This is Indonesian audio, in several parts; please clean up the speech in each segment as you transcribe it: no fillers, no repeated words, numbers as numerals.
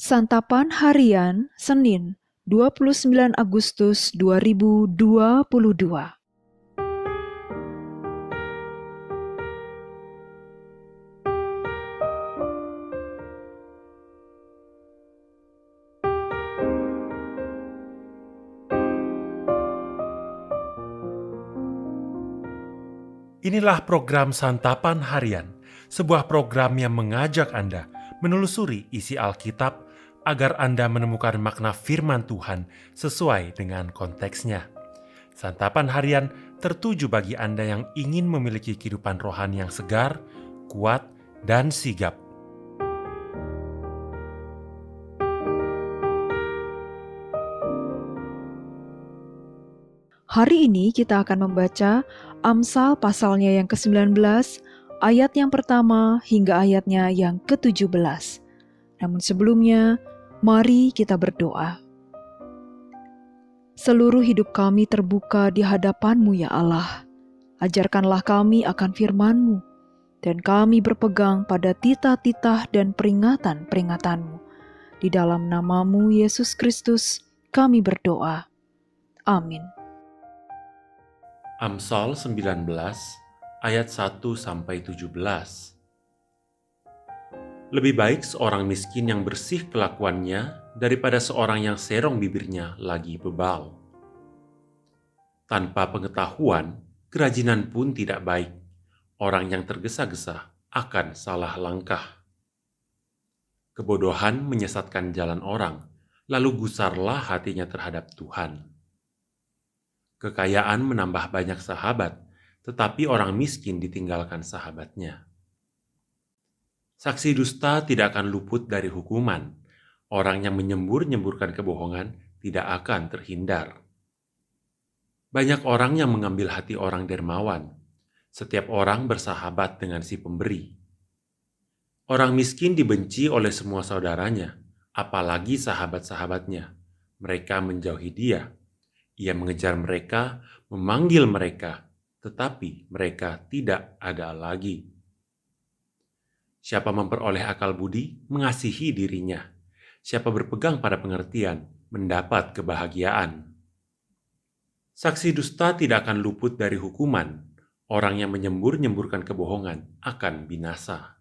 Santapan Harian Senin 29 Agustus 2022. Inilah program Santapan Harian, sebuah program yang mengajak Anda menelusuri isi Alkitab agar Anda menemukan makna firman Tuhan sesuai dengan konteksnya. Santapan Harian tertuju bagi Anda yang ingin memiliki kehidupan rohani yang segar, kuat, dan sigap. Hari ini kita akan membaca Amsal pasalnya yang ke-19, ayat yang pertama hingga ayatnya yang ke-17. Namun sebelumnya, mari kita berdoa. Seluruh hidup kami terbuka di hadapan-Mu ya Allah. Ajarkanlah kami akan firman-Mu, dan kami berpegang pada titah-titah dan peringatan-peringatan-Mu. Di dalam nama-Mu Yesus Kristus, kami berdoa. Amin. Amsal 19 ayat 1-17. Lebih baik seorang miskin yang bersih kelakuannya daripada seorang yang serong bibirnya lagi bebal. Tanpa pengetahuan, kerajinan pun tidak baik. Orang yang tergesa-gesa akan salah langkah. Kebodohan menyesatkan jalan orang, lalu gusarlah hatinya terhadap Tuhan. Kekayaan menambah banyak sahabat, tetapi orang miskin ditinggalkan sahabatnya. Saksi dusta tidak akan luput dari hukuman. Orang yang menyembur-nyemburkan kebohongan tidak akan terhindar. Banyak orang yang mengambil hati orang dermawan. Setiap orang bersahabat dengan si pemberi. Orang miskin dibenci oleh semua saudaranya, apalagi sahabat-sahabatnya. Mereka menjauhi dia. Ia mengejar mereka, memanggil mereka, tetapi mereka tidak ada lagi. Siapa memperoleh akal budi, mengasihi dirinya. Siapa berpegang pada pengertian, mendapat kebahagiaan. Saksi dusta tidak akan luput dari hukuman. Orang yang menyembur-nyemburkan kebohongan akan binasa.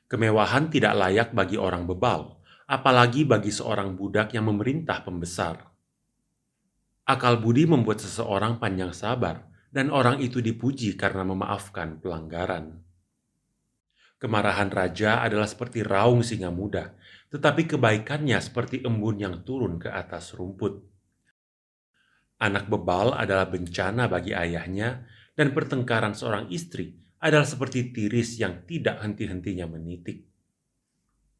Kemewahan tidak layak bagi orang bebal, apalagi bagi seorang budak yang memerintah pembesar. Akal budi membuat seseorang panjang sabar, dan orang itu dipuji karena memaafkan pelanggaran. Kemarahan raja adalah seperti raung singa muda, tetapi kebaikannya seperti embun yang turun ke atas rumput. Anak bebal adalah bencana bagi ayahnya, dan pertengkaran seorang istri adalah seperti tiris yang tidak henti-hentinya menitik.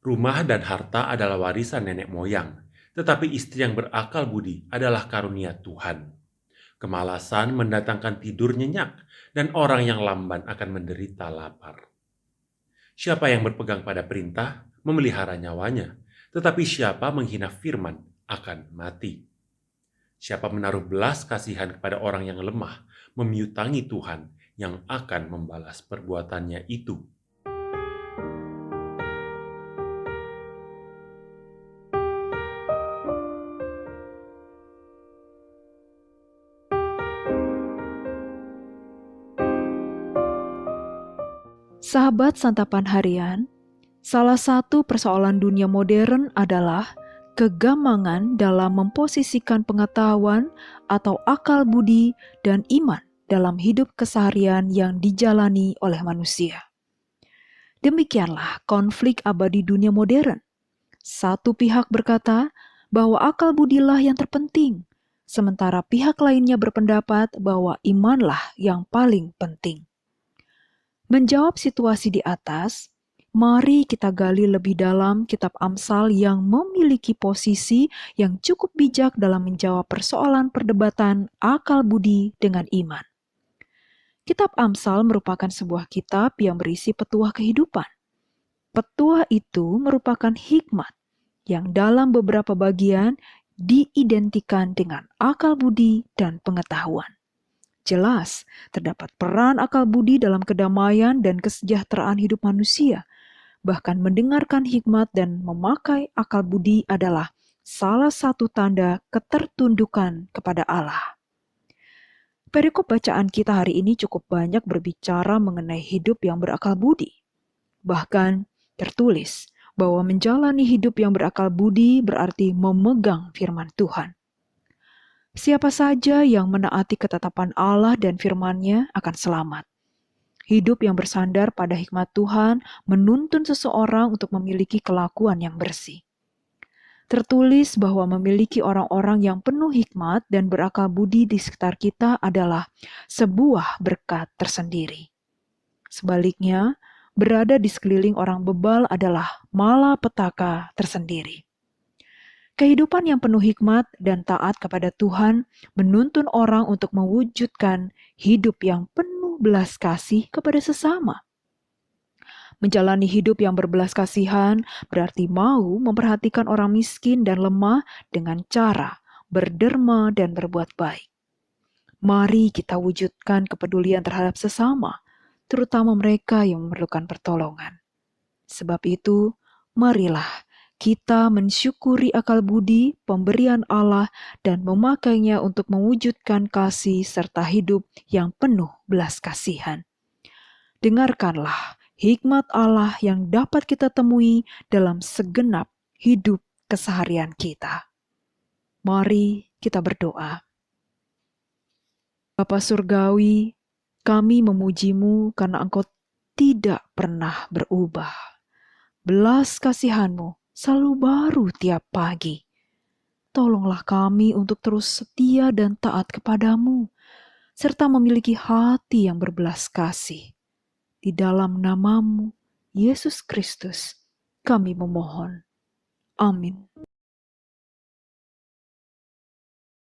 Rumah dan harta adalah warisan nenek moyang, tetapi istri yang berakal budi adalah karunia Tuhan. Kemalasan mendatangkan tidur nyenyak, dan orang yang lamban akan menderita lapar. Siapa yang berpegang pada perintah, memelihara nyawanya, tetapi siapa menghina firman akan mati. Siapa menaruh belas kasihan kepada orang yang lemah, memiutangi Tuhan yang akan membalas perbuatannya itu. Sahabat Santapan Harian, salah satu persoalan dunia modern adalah kegamangan dalam memposisikan pengetahuan atau akal budi dan iman dalam hidup keseharian yang dijalani oleh manusia. Demikianlah konflik abadi dunia modern. Satu pihak berkata bahwa akal budilah yang terpenting, sementara pihak lainnya berpendapat bahwa imanlah yang paling penting. Menjawab situasi di atas, mari kita gali lebih dalam kitab Amsal yang memiliki posisi yang cukup bijak dalam menjawab persoalan perdebatan akal budi dengan iman. Kitab Amsal merupakan sebuah kitab yang berisi petuah kehidupan. Petuah itu merupakan hikmat yang dalam beberapa bagian diidentikan dengan akal budi dan pengetahuan. Jelas, terdapat peran akal budi dalam kedamaian dan kesejahteraan hidup manusia, Bahkan mendengarkan hikmat dan memakai akal budi adalah salah satu tanda ketertundukan kepada Allah. Perikop bacaan kita hari ini cukup banyak berbicara mengenai hidup yang berakal budi. Bahkan tertulis bahwa menjalani hidup yang berakal budi berarti memegang firman Tuhan. Siapa saja yang menaati ketetapan Allah dan firman-Nya akan selamat. Hidup yang bersandar pada hikmat Tuhan menuntun seseorang untuk memiliki kelakuan yang bersih. Tertulis bahwa memiliki orang-orang yang penuh hikmat dan berakal budi di sekitar kita adalah sebuah berkat tersendiri. Sebaliknya, berada di sekeliling orang bebal adalah malapetaka tersendiri. Kehidupan yang penuh hikmat dan taat kepada Tuhan menuntun orang untuk mewujudkan hidup yang penuh belas kasih kepada sesama. Menjalani hidup yang berbelas kasihan berarti mau memperhatikan orang miskin dan lemah dengan cara berderma dan berbuat baik. Mari kita wujudkan kepedulian terhadap sesama, terutama mereka yang memerlukan pertolongan. Sebab itu, marilah kita mensyukuri akal budi, pemberian Allah, dan memakainya untuk mewujudkan kasih serta hidup yang penuh belas kasihan. Dengarkanlah hikmat Allah yang dapat kita temui dalam segenap hidup keseharian kita. Mari kita berdoa. Bapa Surgawi, kami memuji-Mu karena Engkau tidak pernah berubah. Belas kasihan-Mu selalu baru tiap pagi. Tolonglah kami untuk terus setia dan taat kepadamu, serta memiliki hati yang berbelas kasih. Di dalam nama-Mu, Yesus Kristus, kami memohon. Amin.